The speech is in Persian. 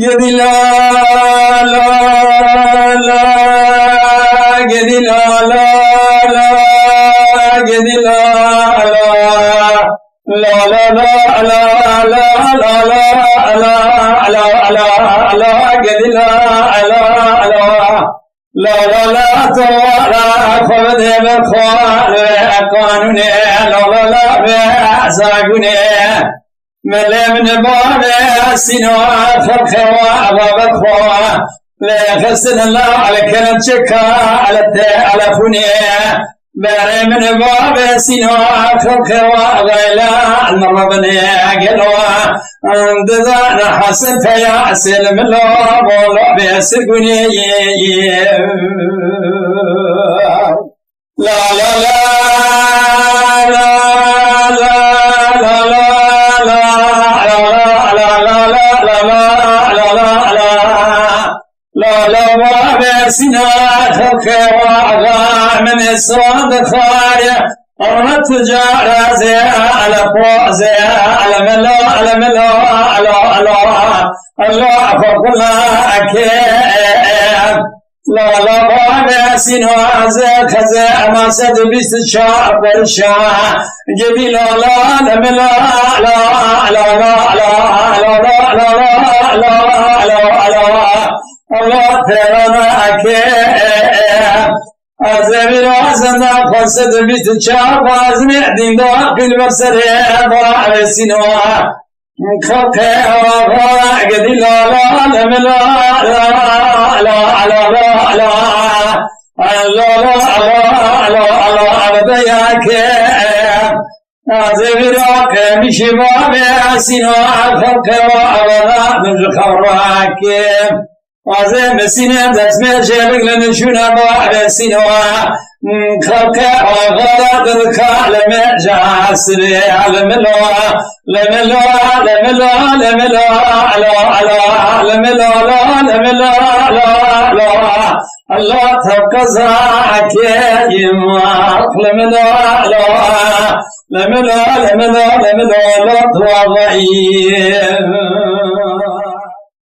يدي لا لا لا يدي لا لا لا يدي لا لا لا لا لا لا لا لا لا لا لا لا يدي لا لا لا لا لا لا ترى خذ بخوان قانوني لا لا لا بأساقني ملمن باب السنوات فالخواب بالخواب لا يخسن الله على كلام شكا على فنيا باري من باب السنوات فالخواب غيلا المربني قلوا عند ذا حسن فيا سلم الله والله بيسقني لا لا لا لا لا لا لا سنات الخوار من الصاد خارية أرمت جارة زي على فوق زي على ملا على ملا على الله فوق أكيد لا لا بابا سنوا زي خزي ما سد بيست شاء برشا جبي لا لا لا لا لا لا لا لا لا الله ترانا أكيد أزمير أزنا فسد بيت شاب أزمي دين داخل بسري برا سنوا خلق وغرا قدي لا لا لا لا لا لا لا لا لا لا أزميرك مشباب سنوا خلق وغرا من خراك وزي مسينا دسمة جابك لنشونا بعد سنوا خلق وغدا دركا لما جاسري لملوا لملوا لملوا لملوا لملوا لملوا الله تبقزاك يما لملوا لملوا لملوا لملوا لا تواضعين